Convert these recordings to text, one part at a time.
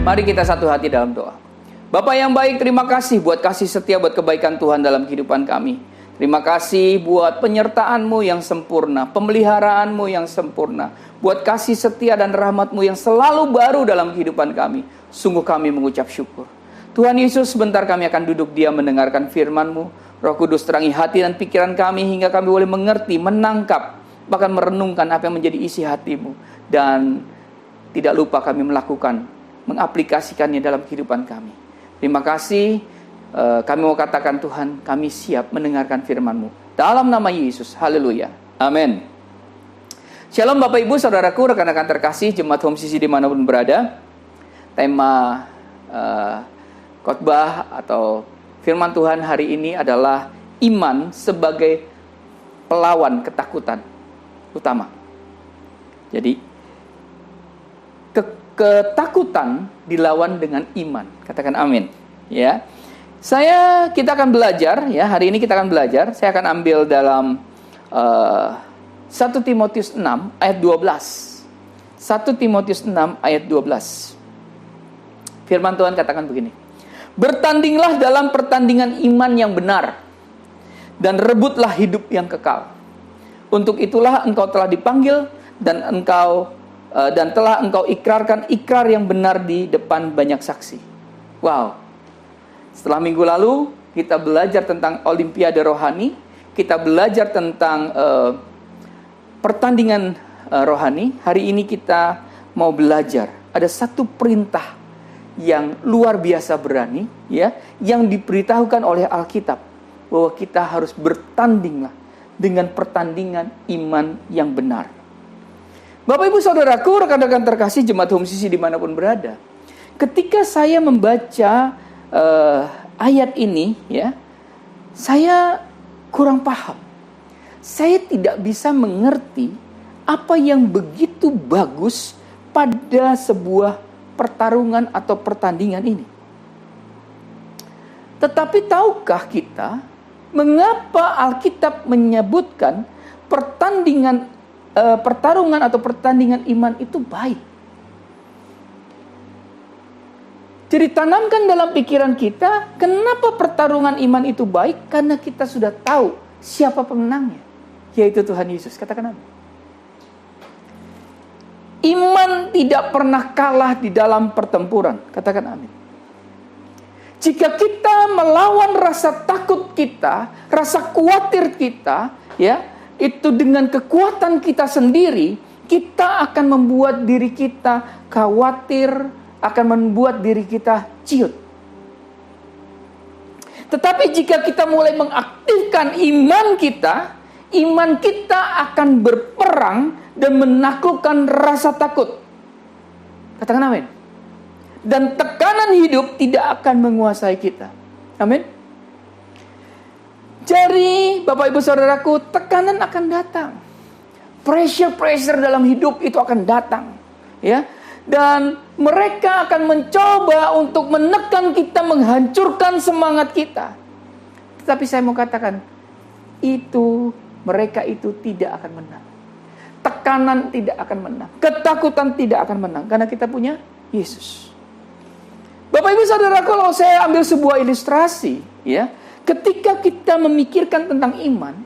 Mari kita satu hati dalam doa. Bapak yang baik, terima kasih buat kasih setia, buat kebaikan Tuhan dalam kehidupan kami. Terima kasih buat penyertaan-Mu yang sempurna, pemeliharaan-Mu yang sempurna, buat kasih setia dan rahmat-Mu yang selalu baru dalam kehidupan kami. Sungguh kami mengucap syukur. Tuhan Yesus, sebentar kami akan duduk diam mendengarkan firman-Mu. Roh Kudus terangi hati dan pikiran kami hingga kami boleh mengerti, menangkap, bahkan merenungkan apa yang menjadi isi hati-Mu. Dan tidak lupa kami mengaplikasikannya dalam kehidupan kami. Terima kasih. Kami mau katakan, Tuhan, kami siap mendengarkan firman-Mu. Dalam nama Yesus. Haleluya. Amin. Shalom Bapak Ibu, Saudaraku, rekan-rekan terkasih, Jemaat Home CC dimanapun berada. Tema khotbah atau firman Tuhan hari ini adalah iman sebagai pelawan ketakutan utama. Jadi, ketakutan dilawan dengan iman. Katakan amin. Ya. Kita akan belajar, ya, hari ini kita akan belajar. Saya akan ambil dalam 1 Timotius 6 ayat 12. 1 Timotius 6 ayat 12. Firman Tuhan katakan begini. Bertandinglah dalam pertandingan iman yang benar, dan rebutlah hidup yang kekal. Untuk itulah engkau telah dipanggil, dan telah engkau ikrarkan ikrar yang benar di depan banyak saksi. Wow. Setelah minggu lalu kita belajar tentang Olimpiade rohani, kita belajar tentang pertandingan rohani. Hari ini kita mau belajar ada satu perintah yang luar biasa berani, ya, yang diberitahukan oleh Alkitab, bahwa kita harus bertandinglah dengan pertandingan iman yang benar. Bapak Ibu Saudaraku, rekan-rekan terkasih, Jemaat Home CC dimanapun berada, ketika saya membaca ayat ini, ya, saya kurang paham. Saya tidak bisa mengerti apa yang begitu bagus pada sebuah pertarungan atau pertandingan ini. Tetapi tahukah kita mengapa Alkitab menyebutkan pertarungan atau pertandingan iman itu baik? Jadi tanamkan dalam pikiran kita, kenapa pertarungan iman itu baik? Karena kita sudah tahu siapa pemenangnya, yaitu Tuhan Yesus. Katakan amin. Iman tidak pernah kalah di dalam pertempuran. Katakan amin. Jika kita melawan rasa takut kita, rasa khawatir kita, ya, itu dengan kekuatan kita sendiri, kita akan membuat diri kita khawatir, akan membuat diri kita ciut. Tetapi jika kita mulai mengaktifkan iman kita akan berperang dan menaklukkan rasa takut. Katakan amin. Dan tekanan hidup tidak akan menguasai kita. Amin. Jadi Bapak Ibu Saudaraku, tekanan akan datang. Pressure dalam hidup itu akan datang, ya. Dan mereka akan mencoba untuk menekan kita, menghancurkan semangat kita. Tetapi saya mau katakan, mereka itu tidak akan menang. Tekanan tidak akan menang. Ketakutan tidak akan menang. Karena kita punya Yesus. Bapak Ibu Saudara, kalau saya ambil sebuah ilustrasi, ya, ketika kita memikirkan tentang iman,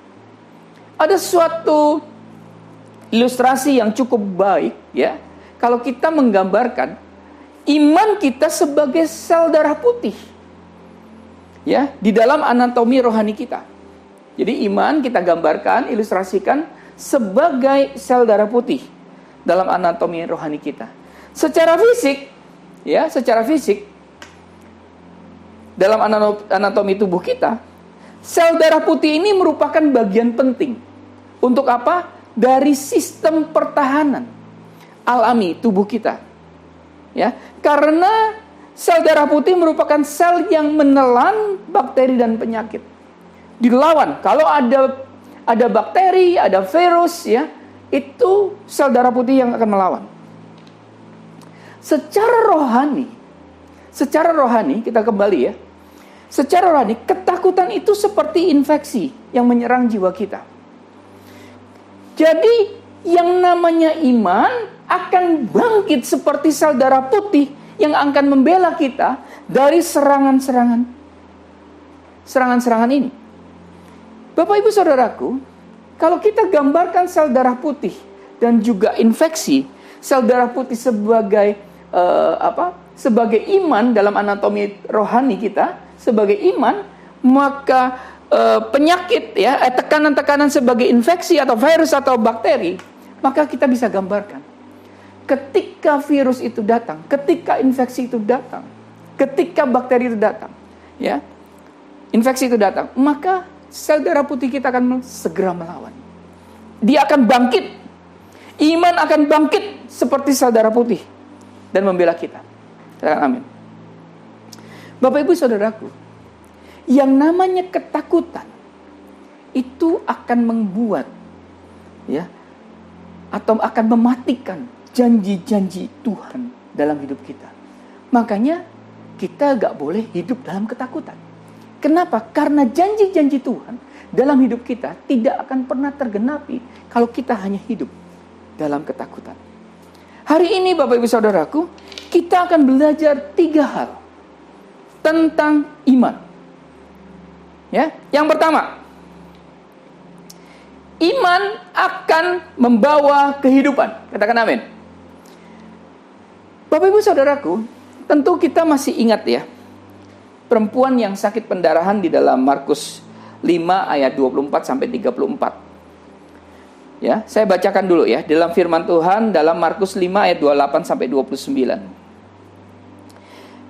ada suatu ilustrasi yang cukup baik, ya. Kalau kita menggambarkan iman kita sebagai sel darah putih, ya, di dalam anatomi rohani kita. Jadi iman kita gambarkan, ilustrasikan sebagai sel darah putih dalam anatomi rohani kita. Secara fisik, ya, dalam anatomi tubuh kita, sel darah putih ini merupakan bagian penting untuk apa? Dari sistem pertahanan alami tubuh kita, ya, karena sel darah putih merupakan sel yang menelan bakteri dan penyakit. Dilawan kalau ada bakteri, ada virus, ya, itu sel darah putih yang akan melawan. Secara rohani kita kembali, ya. Secara rohani, ketakutan itu seperti infeksi yang menyerang jiwa kita. Jadi yang namanya iman akan bangkit seperti sel darah putih yang akan membela kita dari serangan-serangan ini. Bapak Ibu Saudaraku, kalau kita gambarkan sel darah putih dan juga infeksi, sel darah putih sebagai sebagai iman dalam anatomi rohani kita, sebagai iman, maka penyakit ya, tekanan-tekanan sebagai infeksi atau virus atau bakteri, maka kita bisa gambarkan. Ketika virus itu datang, ketika infeksi itu datang, ketika bakteri itu datang, ya, infeksi itu datang, maka sel darah putih kita akan segera melawan. Dia akan bangkit. Iman akan bangkit seperti sel darah putih dan membela kita. Katakan amin. Bapak Ibu Saudaraku, yang namanya ketakutan itu akan membuat, ya, atau akan mematikan janji-janji Tuhan dalam hidup kita. Makanya kita gak boleh hidup dalam ketakutan. Kenapa? Karena janji-janji Tuhan dalam hidup kita tidak akan pernah tergenapi kalau kita hanya hidup dalam ketakutan. Hari ini Bapak Ibu Saudaraku, kita akan belajar 3 hal tentang iman. Ya, yang pertama, iman akan membawa kehidupan. Katakan amin. Bapak Ibu Saudaraku, tentu kita masih ingat ya, perempuan yang sakit pendarahan di dalam Markus 5 ayat 24 sampai 34. Ya, saya bacakan dulu ya, dalam firman Tuhan dalam Markus 5 ayat 28 sampai 29.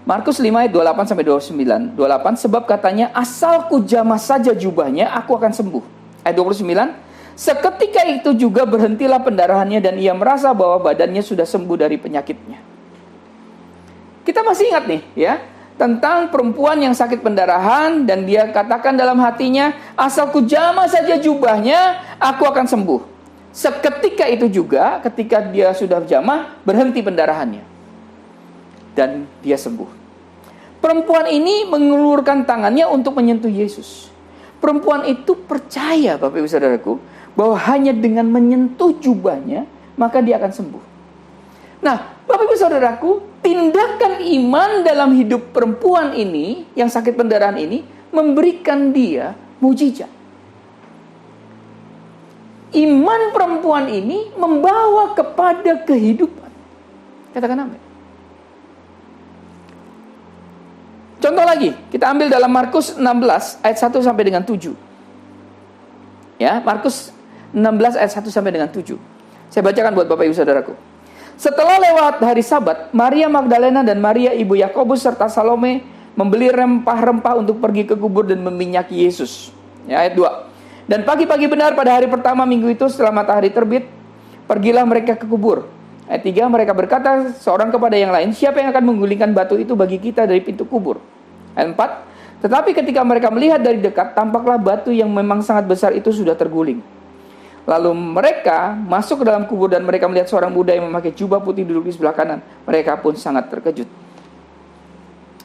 Markus 5 ayat 28 sampai 29. 28, sebab katanya, asal ku jamah saja jubahnya, aku akan sembuh. Ayat 29, seketika itu juga berhentilah pendarahannya dan ia merasa bahwa badannya sudah sembuh dari penyakitnya. Kita masih ingat nih ya, tentang perempuan yang sakit pendarahan dan dia katakan dalam hatinya, asal ku jamah saja jubahnya, aku akan sembuh. Seketika itu juga, ketika dia sudah jamah, berhenti pendarahannya. Dan dia sembuh. Perempuan ini mengulurkan tangannya untuk menyentuh Yesus. Perempuan itu percaya, Bapak Ibu Saudaraku, bahwa hanya dengan menyentuh jubahnya, maka dia akan sembuh. Nah, Bapak Ibu Saudaraku, tindakan iman dalam hidup perempuan ini, yang sakit pendarahan ini, memberikan dia mujizat. Iman perempuan ini membawa kepada kehidupan. Katakan amin. Contoh lagi, kita ambil dalam Markus 16 ayat 1 sampai dengan 7. Ya, Markus 16 ayat 1 sampai dengan 7. Saya bacakan buat Bapak Ibu Saudaraku. Setelah lewat hari Sabat, Maria Magdalena dan Maria ibu Yakobus serta Salome membeli rempah-rempah untuk pergi ke kubur dan meminyaki Yesus. Ya, ayat 2. Dan pagi-pagi benar pada hari pertama minggu itu setelah matahari terbit, pergilah mereka ke kubur. Ayat 3, mereka berkata seorang kepada yang lain, siapa yang akan menggulingkan batu itu bagi kita dari pintu kubur? Ayat 4, tetapi ketika mereka melihat dari dekat, tampaklah batu yang memang sangat besar itu sudah terguling. Lalu mereka masuk ke dalam kubur dan mereka melihat seorang muda yang memakai jubah putih duduk di sebelah kanan. Mereka pun sangat terkejut.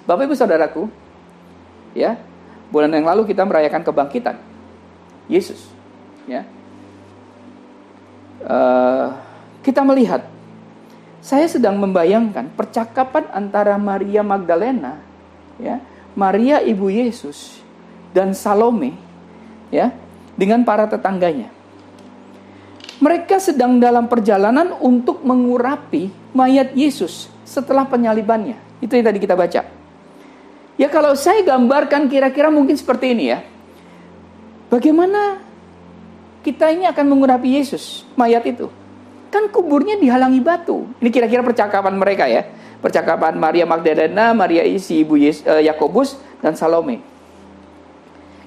Bapak Ibu Saudaraku, ya, bulan yang lalu kita merayakan kebangkitan Yesus. Ya, kita melihat, saya sedang membayangkan percakapan antara Maria Magdalena, ya, Maria ibu Yesus dan Salome, ya, dengan para tetangganya. Mereka sedang dalam perjalanan untuk mengurapi mayat Yesus setelah penyalibannya. Itu yang tadi kita baca. Ya, kalau saya gambarkan kira-kira mungkin seperti ini ya. Bagaimana kita ini akan mengurapi Yesus, mayat itu? Kan kuburnya dihalangi batu. Ini kira-kira percakapan mereka ya. Percakapan Maria Magdalena, Maria isi ibu Yakobus dan Salome.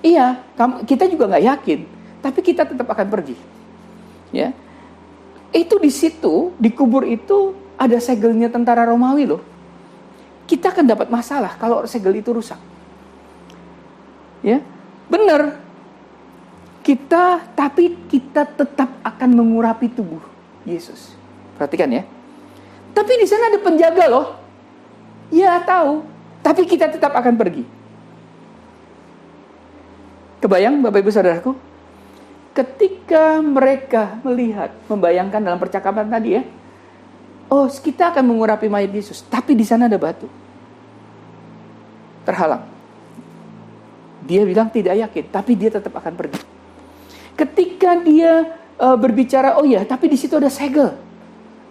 Iya, kita juga nggak yakin, tapi kita tetap akan pergi. Ya, itu di situ, di kubur itu ada segelnya tentara Romawi loh. Kita akan dapat masalah kalau segel itu rusak. Ya, benar. Tapi kita tetap akan mengurapi tubuh Yesus. Perhatikan ya. Tapi di sana ada penjaga loh. Ya tahu, tapi kita tetap akan pergi. Kebayang Bapak Ibu Saudaraku? Ketika mereka melihat, membayangkan dalam percakapan tadi ya, oh kita akan mengurapi mayat Yesus, tapi di sana ada batu. Terhalang. Dia bilang tidak yakin, tapi dia tetap akan pergi. Ketika dia berbicara, oh ya, tapi di situ ada segel.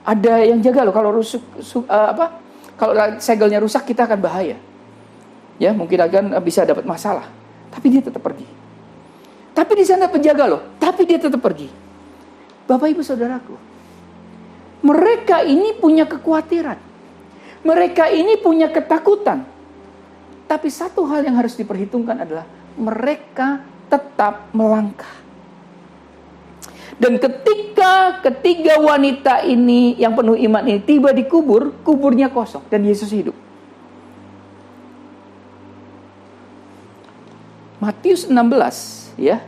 Ada yang jaga loh, kalau kalau segelnya rusak kita akan bahaya. Ya, mungkin akan bisa dapat masalah. Tapi dia tetap pergi. Tapi di sana penjaga loh, tapi dia tetap pergi. Bapak Ibu Saudaraku, mereka ini punya kekhawatiran. Mereka ini punya ketakutan. Tapi satu hal yang harus diperhitungkan adalah mereka tetap melangkah. Dan ketika ketiga wanita ini yang penuh iman ini tiba di kubur, kuburnya kosong dan Yesus hidup. Matius 16 ya.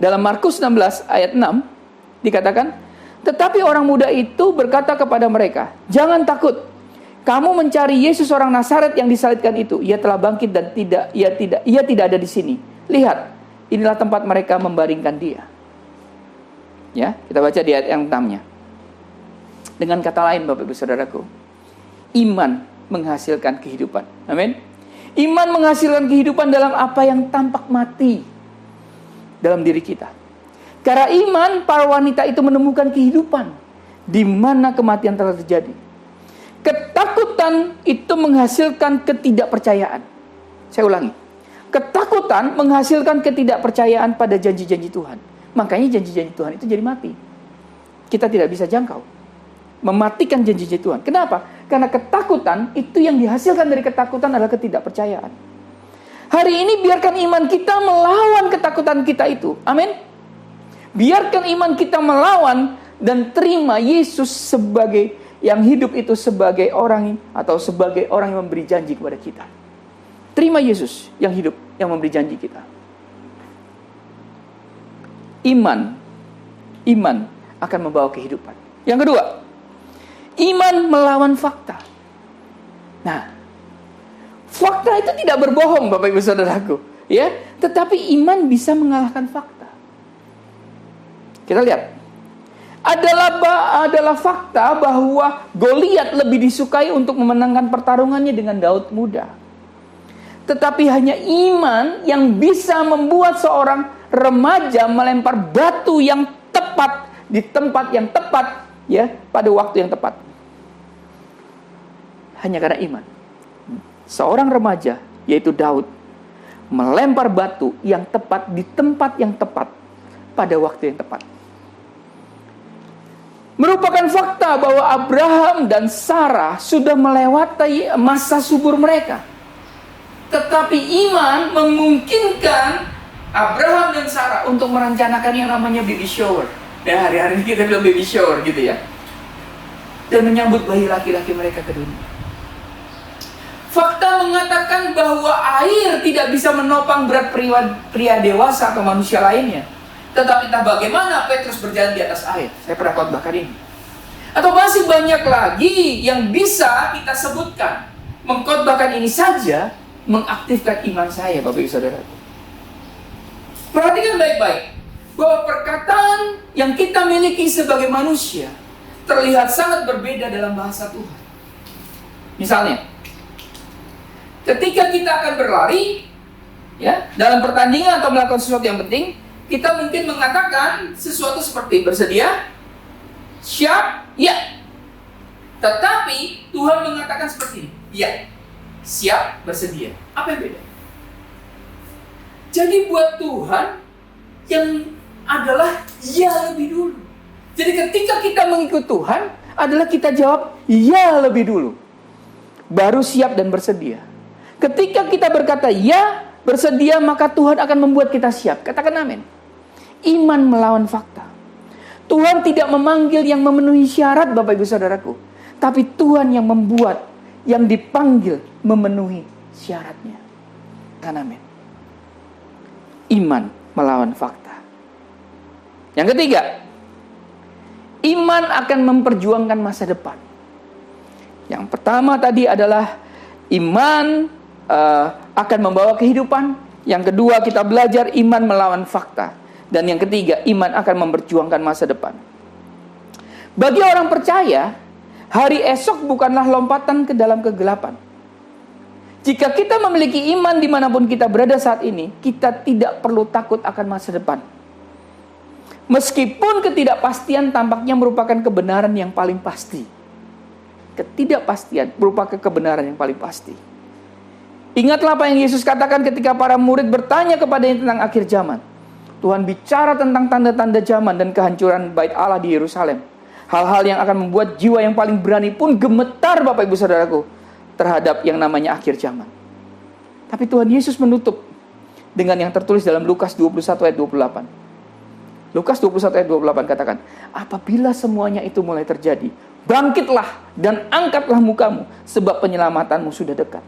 Dalam Markus 16 ayat 6 dikatakan, tetapi orang muda itu berkata kepada mereka, jangan takut. Kamu mencari Yesus orang Nazaret yang disalibkan itu. Ia telah bangkit dan ia tidak ada di sini. Lihat, inilah tempat mereka membaringkan dia. Ya, kita baca di ayat yang 6-nya. Dengan kata lain, Bapak Ibu Saudaraku, iman menghasilkan kehidupan. Amin. Iman menghasilkan kehidupan dalam apa yang tampak mati dalam diri kita. Karena iman, para wanita itu menemukan kehidupan di mana kematian telah terjadi. Ketakutan itu menghasilkan ketidakpercayaan. Saya ulangi. Ketakutan menghasilkan ketidakpercayaan pada janji-janji Tuhan. Makanya janji-janji Tuhan itu jadi mati. Kita tidak bisa jangkau. Mematikan janji-janji Tuhan. Kenapa? Karena ketakutan itu yang dihasilkan dari ketakutan adalah ketidakpercayaan. Hari ini biarkan iman kita melawan ketakutan kita itu. Amin. Biarkan iman kita melawan dan terima Yesus sebagai yang hidup itu sebagai orang atau sebagai orang yang memberi janji kepada kita. Terima Yesus yang hidup, yang memberi janji kita. Iman akan membawa kehidupan. Yang kedua, iman melawan fakta. Nah, fakta itu tidak berbohong, Bapak Ibu Saudaraku, ya. Tetapi iman bisa mengalahkan fakta. Kita lihat. Adalah fakta bahwa Goliat lebih disukai untuk memenangkan pertarungannya dengan Daud muda. Tetapi hanya iman yang bisa membuat seorang remaja melempar batu yang tepat di tempat yang tepat, ya, pada waktu yang tepat. Hanya karena iman. Seorang remaja, yaitu Daud, melempar batu yang tepat di tempat yang tepat pada waktu yang tepat. Merupakan fakta bahwa Abraham dan Sarah sudah melewati masa subur mereka. Tetapi iman memungkinkan Abraham dan Sarah untuk merencanakan yang namanya baby shower. Ya, hari-hari ini kita bilang baby shower gitu ya. Dan menyambut bayi laki-laki mereka ke dunia. Fakta mengatakan bahwa air tidak bisa menopang berat pria dewasa atau manusia lainnya. Tetapi entah bagaimana Petrus berjalan di atas air. Saya pernah khotbahkan ini. Atau masih banyak lagi yang bisa kita sebutkan. Mengkhotbahkan ini saja mengaktifkan iman saya, Bapak Ibu Saudara. Perhatikan baik-baik bahwa perkataan yang kita miliki sebagai manusia terlihat sangat berbeda dalam bahasa Tuhan. Misalnya, ketika kita akan berlari, ya, dalam pertandingan atau melakukan sesuatu yang penting, kita mungkin mengatakan sesuatu seperti bersedia, siap, ya. Tetapi Tuhan mengatakan seperti ini, ya, siap, bersedia. Apa yang beda? Jadi buat Tuhan yang adalah ya lebih dulu. Jadi ketika kita mengikut Tuhan adalah kita jawab ya lebih dulu, baru siap dan bersedia. Ketika kita berkata ya, bersedia, maka Tuhan akan membuat kita siap. Katakan amin. Iman melawan fakta. Tuhan tidak memanggil yang memenuhi syarat, Bapak Ibu Saudaraku, tapi Tuhan yang membuat, yang dipanggil memenuhi syaratnya. Katakan amin. Iman melawan fakta. Yang ketiga, iman akan memperjuangkan masa depan. Yang pertama tadi adalah iman akan membawa kehidupan. Yang kedua kita belajar iman melawan fakta. Dan yang ketiga, iman akan memperjuangkan masa depan. Bagi orang percaya, hari esok bukanlah lompatan ke dalam kegelapan. Jika kita memiliki iman dimanapun kita berada saat ini, kita tidak perlu takut akan masa depan. Meskipun ketidakpastian tampaknya merupakan kebenaran yang paling pasti. Ketidakpastian merupakan kebenaran yang paling pasti. Ingatlah apa yang Yesus katakan ketika para murid bertanya kepadanya tentang akhir zaman. Tuhan bicara tentang tanda-tanda zaman dan kehancuran bait Allah di Yerusalem. Hal-hal yang akan membuat jiwa yang paling berani pun gemetar, Bapak Ibu Saudaraku, terhadap yang namanya akhir zaman. Tapi Tuhan Yesus menutup dengan yang tertulis dalam Lukas 21 ayat 28. Lukas 21 ayat 28 katakan, apabila semuanya itu mulai terjadi, bangkitlah dan angkatlah mukamu, sebab penyelamatanmu sudah dekat.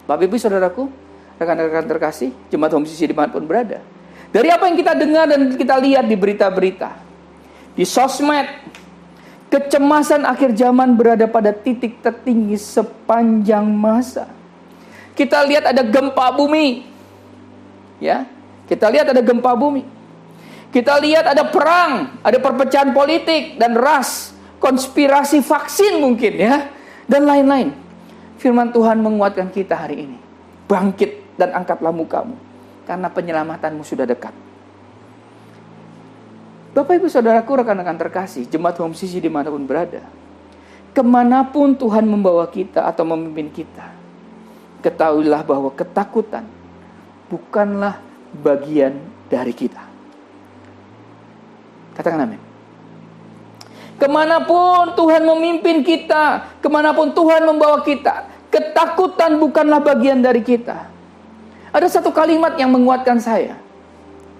Bapak Ibu Saudaraku, rekan-rekan terkasih, jemaat Home CC dimanapun berada, dari apa yang kita dengar dan kita lihat di berita-berita, di sosmed, kecemasan akhir zaman berada pada titik tertinggi sepanjang masa. Kita lihat ada gempa bumi, ya, kita lihat ada gempa bumi. Kita lihat ada perang, ada perpecahan politik dan ras, konspirasi vaksin mungkin, ya, dan lain-lain. Firman Tuhan menguatkan kita hari ini. Bangkit dan angkatlah mukamu, karena penyelamatanmu sudah dekat. Bapak Ibu Saudaraku, rekan-rekan terkasih, jemaat Home CC dimanapun berada, kemanapun Tuhan membawa kita atau memimpin kita, ketahuilah bahwa ketakutan bukanlah bagian dari kita. Katakan amin. Kemanapun Tuhan memimpin kita, kemanapun Tuhan membawa kita, ketakutan bukanlah bagian dari kita. Ada satu kalimat yang menguatkan saya.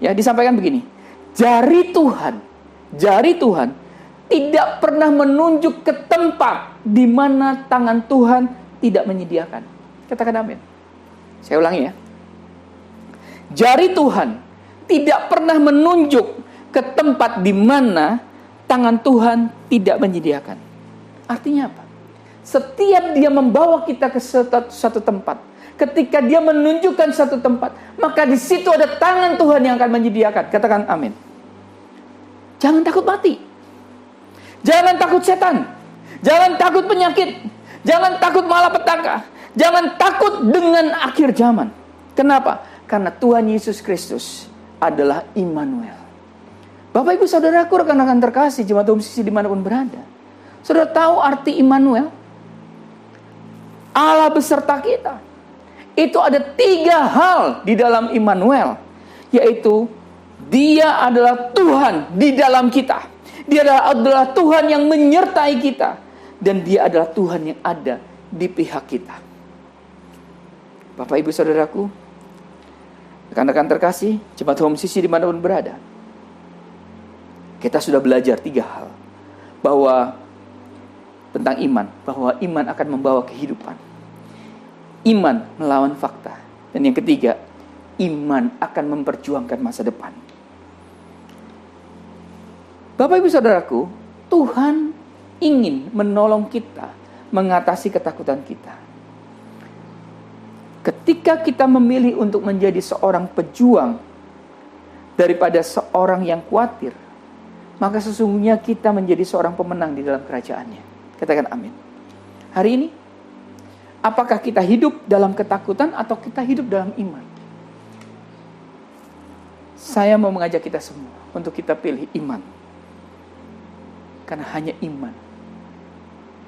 Ya, disampaikan begini. Jari Tuhan tidak pernah menunjuk ke tempat di mana tangan Tuhan tidak menyediakan. Katakan amin. Saya ulangi ya. Jari Tuhan tidak pernah menunjuk ke tempat di mana tangan Tuhan tidak menyediakan. Artinya apa? Setiap dia membawa kita ke satu tempat, ketika dia menunjukkan satu tempat, maka di situ ada tangan Tuhan yang akan menyediakan. Katakan amin. Jangan takut mati. Jangan takut setan. Jangan takut penyakit. Jangan takut malapetaka. Jangan takut dengan akhir zaman. Kenapa? Karena Tuhan Yesus Kristus adalah Immanuel. Bapak Ibu Saudaraku, rekan-rekan terkasih, jemaat Home CC dimanapun berada, saudara tahu arti Immanuel? Allah beserta kita. Itu ada 3 hal di dalam Immanuel, yaitu Dia adalah Tuhan di dalam kita. Dia adalah Tuhan yang menyertai kita, dan Dia adalah Tuhan yang ada di pihak kita. Bapak Ibu Saudaraku, rekan-rekan terkasih, jemaat Home CC dimanapun berada, kita sudah belajar 3 hal. Bahwa tentang iman, bahwa iman akan membawa kehidupan. Iman melawan fakta. Dan yang ketiga, iman akan memperjuangkan masa depan. Bapak Ibu Saudaraku, Tuhan ingin menolong kita mengatasi ketakutan kita. Ketika kita memilih untuk menjadi seorang pejuang daripada seorang yang khawatir, maka sesungguhnya kita menjadi seorang pemenang di dalam kerajaannya. Katakan amin. Hari ini, apakah kita hidup dalam ketakutan atau kita hidup dalam iman? Saya mau mengajak kita semua untuk kita pilih iman. Karena hanya iman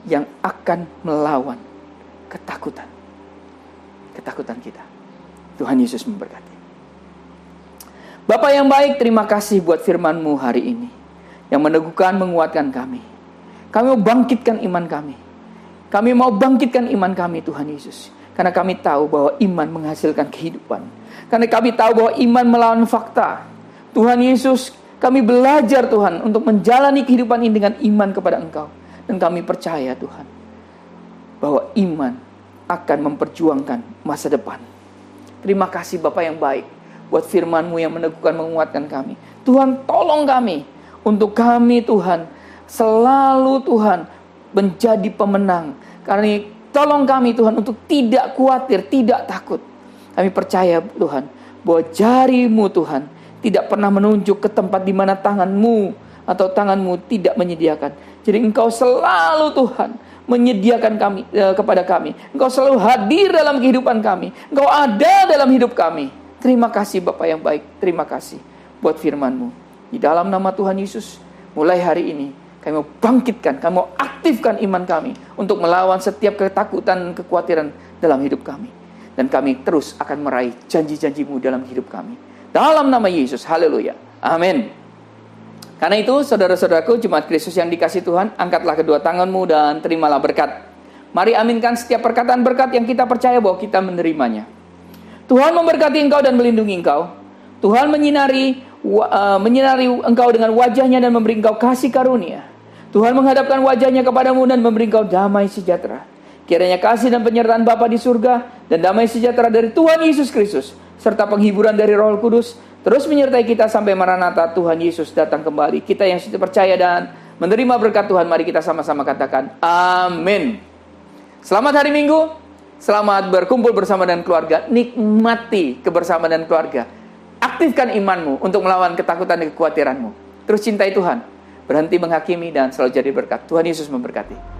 yang akan melawan ketakutan. Ketakutan kita. Tuhan Yesus memberkati. Bapak yang baik, terima kasih buat firman-Mu hari ini, yang meneguhkan, menguatkan kami. Kami mau bangkitkan iman kami. Kami mau bangkitkan iman kami, Tuhan Yesus. Karena kami tahu bahwa iman menghasilkan kehidupan. Karena kami tahu bahwa iman melawan fakta. Tuhan Yesus, kami belajar Tuhan untuk menjalani kehidupan ini dengan iman kepada Engkau. Dan kami percaya Tuhan, bahwa iman akan memperjuangkan masa depan. Terima kasih Bapak yang baik, buat firman-Mu yang meneguhkan, menguatkan kami. Tuhan, tolong kami, untuk kami Tuhan, selalu Tuhan, menjadi pemenang. Karena tolong kami Tuhan, untuk tidak khawatir, tidak takut. Kami percaya Tuhan, bahwa jari-Mu Tuhan, tidak pernah menunjuk ke tempat di mana tangan-Mu atau tanganmu tidak menyediakan. Jadi Engkau selalu Tuhan menyediakan kami kepada kami. Engkau selalu hadir dalam kehidupan kami. Engkau ada dalam hidup kami. Terima kasih Bapa yang baik. Terima kasih buat firman-Mu. Di dalam nama Tuhan Yesus, mulai hari ini kami mau bangkitkan, kami mau aktifkan iman kami untuk melawan setiap ketakutan dan kekhawatiran dalam hidup kami. Dan kami terus akan meraih janji-janji-Mu dalam hidup kami. Dalam nama Yesus, haleluya. Amin. Karena itu, saudara-saudaraku, jemaat Kristus yang dikasihi Tuhan, angkatlah kedua tanganmu dan terimalah berkat. Mari aminkan setiap perkataan berkat yang kita percaya bahwa kita menerimanya. Tuhan memberkati engkau dan melindungi engkau. Tuhan menyinari engkau dengan wajahnya dan memberi engkau kasih karunia. Tuhan menghadapkan wajahnya kepadamu dan memberi engkau damai sejahtera. Kiranya kasih dan penyertaan Bapa di surga dan damai sejahtera dari Tuhan Yesus Kristus serta penghiburan dari Roh Kudus terus menyertai kita sampai Maranatha Tuhan Yesus datang kembali. Kita yang sudah percaya dan menerima berkat Tuhan, mari kita sama-sama katakan amin. Selamat hari Minggu, selamat berkumpul bersama dengan keluarga. Nikmati kebersamaan dan keluarga. Aktifkan imanmu untuk melawan ketakutan dan kekhawatiranmu. Terus cintai Tuhan, berhenti menghakimi dan selalu jadi berkat. Tuhan Yesus memberkati.